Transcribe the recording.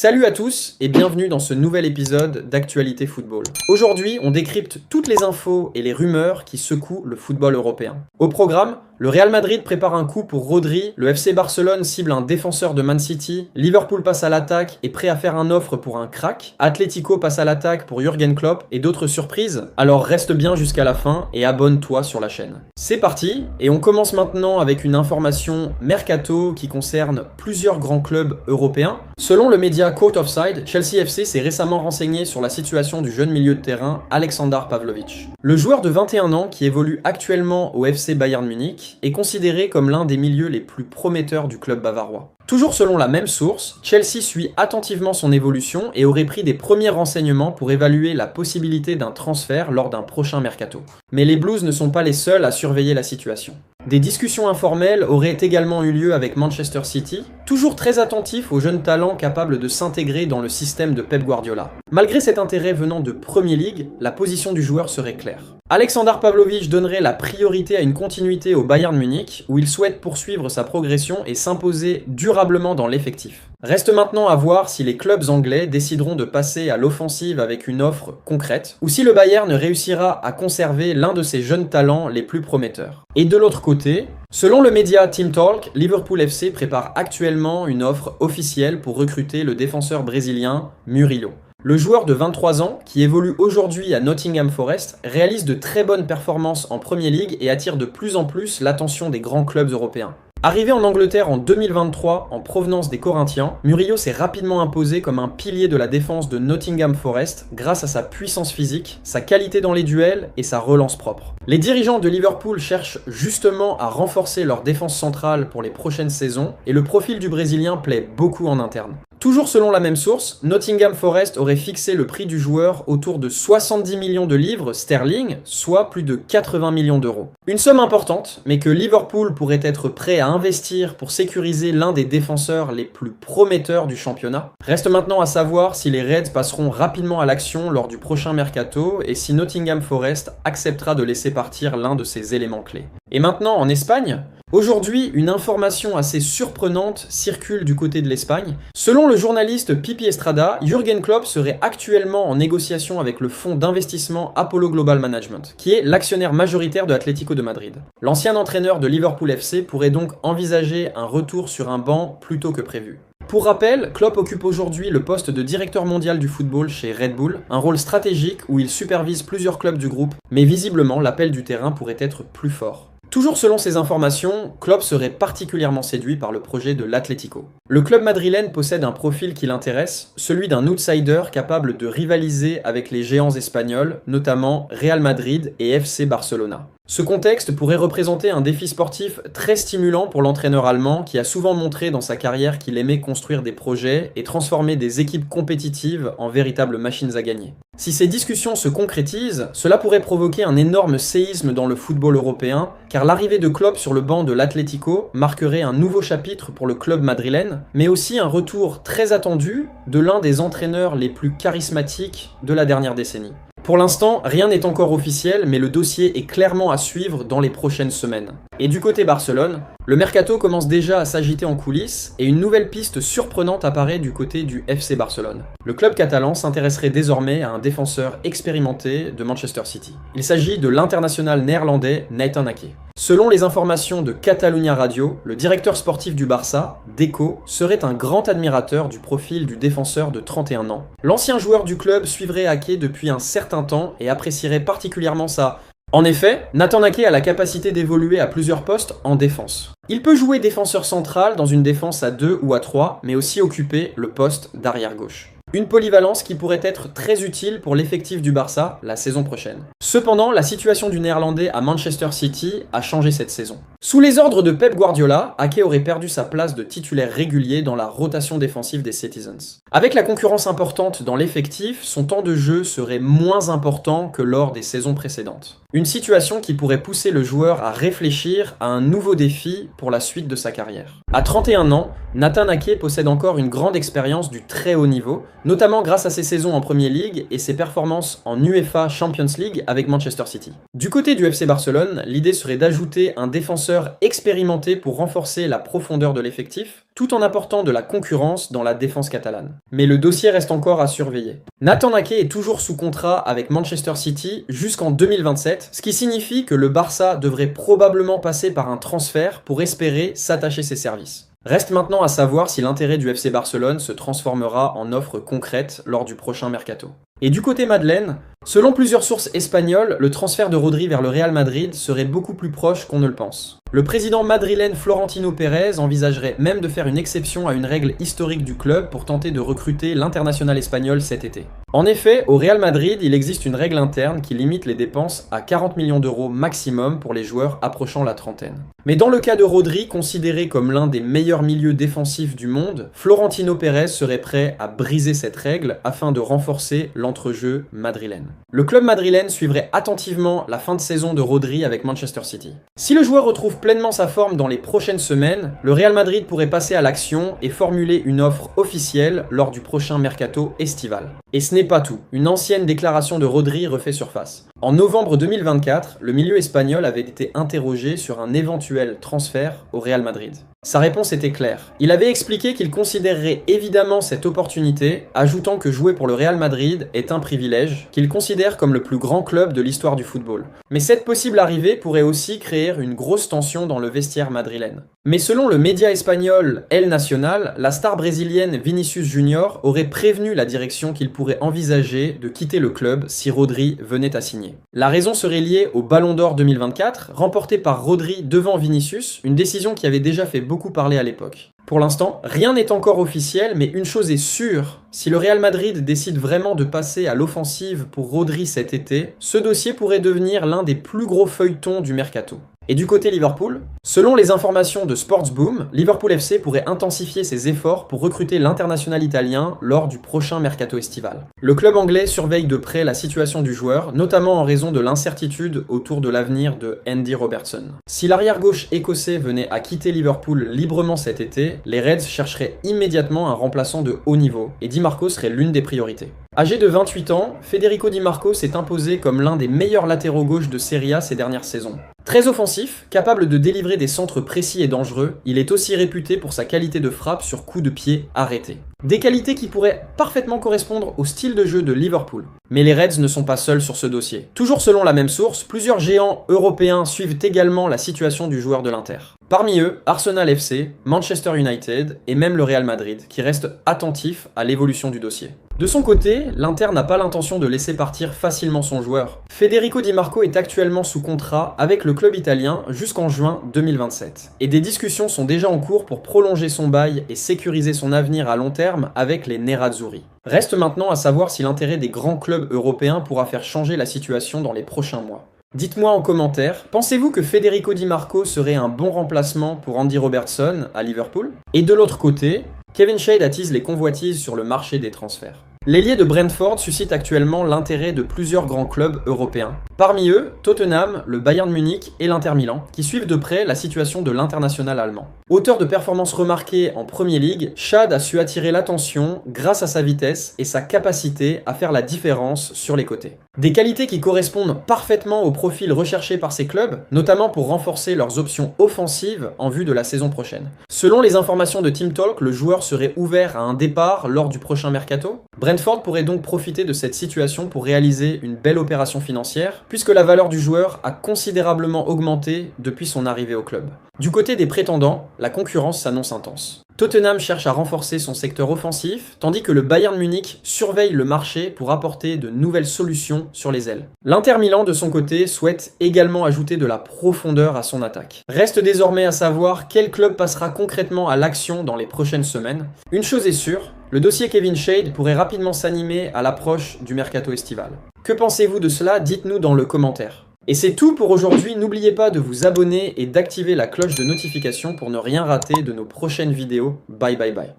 Salut à tous et bienvenue dans ce nouvel épisode d'Actualité Football. Aujourd'hui, on décrypte toutes les infos et les rumeurs qui secouent le football européen. Au programme, le Real Madrid prépare un coup pour Rodri, le FC Barcelone cible un défenseur de Man City, Liverpool passe à l'attaque et prêt à faire une offre pour un crack, Atlético passe à l'attaque pour Jürgen Klopp et d'autres surprises. Alors reste bien jusqu'à la fin et abonne-toi sur la chaîne. C'est parti et on commence maintenant avec une information mercato qui concerne plusieurs grands clubs européens. Selon le média Court Offside, Chelsea FC s'est récemment renseigné sur la situation du jeune milieu de terrain Aleksandar Pavlovic. Le joueur de 21 ans qui évolue actuellement au FC Bayern Munich est considéré comme l'un des milieux les plus prometteurs du club bavarois. Toujours selon la même source, Chelsea suit attentivement son évolution et aurait pris des premiers renseignements pour évaluer la possibilité d'un transfert lors d'un prochain mercato. Mais les Blues ne sont pas les seuls à surveiller la situation. Des discussions informelles auraient également eu lieu avec Manchester City, toujours très attentif aux jeunes talents capables de s'intégrer dans le système de Pep Guardiola. Malgré cet intérêt venant de Premier League, la position du joueur serait claire. Aleksandar Pavlovic donnerait la priorité à une continuité au Bayern Munich, où il souhaite poursuivre sa progression et s'imposer durablement dans l'effectif. Reste maintenant à voir si les clubs anglais décideront de passer à l'offensive avec une offre concrète, ou si le Bayern réussira à conserver l'un de ses jeunes talents les plus prometteurs. Et de l'autre côté, selon le média Team Talk, Liverpool FC prépare actuellement une offre officielle pour recruter le défenseur brésilien Murilo. Le joueur de 23 ans, qui évolue aujourd'hui à Nottingham Forest, réalise de très bonnes performances en Premier League et attire de plus en plus l'attention des grands clubs européens. Arrivé en Angleterre en 2023 en provenance des Corinthians, Murillo s'est rapidement imposé comme un pilier de la défense de Nottingham Forest grâce à sa puissance physique, sa qualité dans les duels et sa relance propre. Les dirigeants de Liverpool cherchent justement à renforcer leur défense centrale pour les prochaines saisons et le profil du Brésilien plaît beaucoup en interne. Toujours selon la même source, Nottingham Forest aurait fixé le prix du joueur autour de 70 millions de livres sterling, soit plus de 80 millions d'euros. Une somme importante, mais que Liverpool pourrait être prêt à investir pour sécuriser l'un des défenseurs les plus prometteurs du championnat. Reste maintenant à savoir si les Reds passeront rapidement à l'action lors du prochain mercato et si Nottingham Forest acceptera de laisser partir l'un de ses éléments clés. Et maintenant en Espagne, aujourd'hui, une information assez surprenante circule du côté de l'Espagne. Selon le journaliste Pipi Estrada, Jürgen Klopp serait actuellement en négociation avec le fonds d'investissement Apollo Global Management, qui est l'actionnaire majoritaire de Atlético de Madrid. L'ancien entraîneur de Liverpool FC pourrait donc envisager un retour sur un banc plus tôt que prévu. Pour rappel, Klopp occupe aujourd'hui le poste de directeur mondial du football chez Red Bull, un rôle stratégique où il supervise plusieurs clubs du groupe, mais visiblement l'appel du terrain pourrait être plus fort. Toujours selon ces informations, Klopp serait particulièrement séduit par le projet de l'Atlético. Le club madrilène possède un profil qui l'intéresse, celui d'un outsider capable de rivaliser avec les géants espagnols, notamment Real Madrid et FC Barcelona. Ce contexte pourrait représenter un défi sportif très stimulant pour l'entraîneur allemand qui a souvent montré dans sa carrière qu'il aimait construire des projets et transformer des équipes compétitives en véritables machines à gagner. Si ces discussions se concrétisent, cela pourrait provoquer un énorme séisme dans le football européen, car l'arrivée de Klopp sur le banc de l'Atlético marquerait un nouveau chapitre pour le club madrilène, mais aussi un retour très attendu de l'un des entraîneurs les plus charismatiques de la dernière décennie. Pour l'instant, rien n'est encore officiel, mais le dossier est clairement à suivre dans les prochaines semaines. Et du côté Barcelone, le mercato commence déjà à s'agiter en coulisses et une nouvelle piste surprenante apparaît du côté du FC Barcelone. Le club catalan s'intéresserait désormais à un défenseur expérimenté de Manchester City. Il s'agit de l'international néerlandais Nathan Ake. Selon les informations de Catalunya Radio, le directeur sportif du Barça, Deco, serait un grand admirateur du profil du défenseur de 31 ans. L'ancien joueur du club suivrait Ake depuis un certain temps et apprécierait particulièrement ça. En effet, Nathan Ake a la capacité d'évoluer à plusieurs postes en défense. Il peut jouer défenseur central dans une défense à 2 ou à 3, mais aussi occuper le poste d'arrière gauche. Une polyvalence qui pourrait être très utile pour l'effectif du Barça la saison prochaine. Cependant, la situation du Néerlandais à Manchester City a changé cette saison. Sous les ordres de Pep Guardiola, Ake aurait perdu sa place de titulaire régulier dans la rotation défensive des Citizens. Avec la concurrence importante dans l'effectif, son temps de jeu serait moins important que lors des saisons précédentes. Une situation qui pourrait pousser le joueur à réfléchir à un nouveau défi pour la suite de sa carrière. À 31 ans, Nathan Ake possède encore une grande expérience du très haut niveau, notamment grâce à ses saisons en Premier League et ses performances en UEFA Champions League avec Manchester City. Du côté du FC Barcelone, l'idée serait d'ajouter un défenseur expérimenté pour renforcer la profondeur de l'effectif, tout en apportant de la concurrence dans la défense catalane. Mais le dossier reste encore à surveiller. Nathan Ake est toujours sous contrat avec Manchester City jusqu'en 2027, ce qui signifie que le Barça devrait probablement passer par un transfert pour espérer s'attacher ses services. Reste maintenant à savoir si l'intérêt du FC Barcelone se transformera en offre concrète lors du prochain mercato. Et du côté madeleine, selon plusieurs sources espagnoles, le transfert de Rodri vers le Real Madrid serait beaucoup plus proche qu'on ne le pense. Le président madrilène Florentino Pérez envisagerait même de faire une exception à une règle historique du club pour tenter de recruter l'international espagnol cet été. En effet, au Real Madrid, il existe une règle interne qui limite les dépenses à 40 millions d'euros maximum pour les joueurs approchant la trentaine. Mais dans le cas de Rodri, considéré comme l'un des meilleurs milieux défensifs du monde, Florentino Pérez serait prêt à briser cette règle afin de renforcer l'entrejeu madrilène. Le club madrilène suivrait attentivement la fin de saison de Rodri avec Manchester City. Si le joueur retrouve pleinement sa forme dans les prochaines semaines, le Real Madrid pourrait passer à l'action et formuler une offre officielle lors du prochain mercato estival. Et ce n'est pas tout, une ancienne déclaration de Rodri refait surface. En novembre 2024, le milieu espagnol avait été interrogé sur un éventuel transfert au Real Madrid. Sa réponse était claire. Il avait expliqué qu'il considérerait évidemment cette opportunité, ajoutant que jouer pour le Real Madrid est un privilège, qu'il considère comme le plus grand club de l'histoire du football. Mais cette possible arrivée pourrait aussi créer une grosse tension dans le vestiaire madrilène. Mais selon le média espagnol El Nacional, la star brésilienne Vinicius Junior aurait prévenu la direction qu'il pourrait envisager de quitter le club si Rodri venait à signer. La raison serait liée au Ballon d'Or 2024, remporté par Rodri devant Vinicius, une décision qui avait déjà fait beaucoup parler à l'époque. Pour l'instant, rien n'est encore officiel, mais une chose est sûre, si le Real Madrid décide vraiment de passer à l'offensive pour Rodri cet été, ce dossier pourrait devenir l'un des plus gros feuilletons du mercato. Et du côté Liverpool, selon les informations de Sportsboom, Liverpool FC pourrait intensifier ses efforts pour recruter l'international italien lors du prochain mercato estival. Le club anglais surveille de près la situation du joueur, notamment en raison de l'incertitude autour de l'avenir de Andy Robertson. Si l'arrière-gauche écossais venait à quitter Liverpool librement cet été, les Reds chercheraient immédiatement un remplaçant de haut niveau, et Di Marco serait l'une des priorités. Âgé de 28 ans, Federico Di Marco s'est imposé comme l'un des meilleurs latéraux gauche de Serie A ces dernières saisons. Très offensif, capable de délivrer des centres précis et dangereux, il est aussi réputé pour sa qualité de frappe sur coup de pied arrêté. Des qualités qui pourraient parfaitement correspondre au style de jeu de Liverpool. Mais les Reds ne sont pas seuls sur ce dossier. Toujours selon la même source, plusieurs géants européens suivent également la situation du joueur de l'Inter. Parmi eux, Arsenal FC, Manchester United et même le Real Madrid, qui restent attentifs à l'évolution du dossier. De son côté, l'Inter n'a pas l'intention de laisser partir facilement son joueur. Federico Di Marco est actuellement sous contrat avec le club italien jusqu'en juin 2027. Et des discussions sont déjà en cours pour prolonger son bail et sécuriser son avenir à long terme avec les Nerazzurri. Reste maintenant à savoir si l'intérêt des grands clubs européens pourra faire changer la situation dans les prochains mois. Dites-moi en commentaire, pensez-vous que Federico Di Marco serait un bon remplacement pour Andy Robertson à Liverpool? Et de l'autre côté, Kevin Shade attise les convoitises sur le marché des transferts. L'ailier de Brentford suscite actuellement l'intérêt de plusieurs grands clubs européens. Parmi eux, Tottenham, le Bayern Munich et l'Inter Milan, qui suivent de près la situation de l'international allemand. Auteur de performances remarquées en Premier League, Shade a su attirer l'attention grâce à sa vitesse et sa capacité à faire la différence sur les côtés. Des qualités qui correspondent parfaitement au profil recherché par ces clubs, notamment pour renforcer leurs options offensives en vue de la saison prochaine. Selon les informations de Team Talk, le joueur serait ouvert à un départ lors du prochain mercato. Brentford pourrait donc profiter de cette situation pour réaliser une belle opération financière, puisque la valeur du joueur a considérablement augmenté depuis son arrivée au club. Du côté des prétendants, la concurrence s'annonce intense. Tottenham cherche à renforcer son secteur offensif, tandis que le Bayern Munich surveille le marché pour apporter de nouvelles solutions sur les ailes. L'Inter Milan, de son côté, souhaite également ajouter de la profondeur à son attaque. Reste désormais à savoir quel club passera concrètement à l'action dans les prochaines semaines. Une chose est sûre, le dossier Kevin Shade pourrait rapidement s'animer à l'approche du mercato estival. Que pensez-vous de cela? Dites-nous dans le commentaire. Et c'est tout pour aujourd'hui, n'oubliez pas de vous abonner et d'activer la cloche de notification pour ne rien rater de nos prochaines vidéos. Bye bye bye.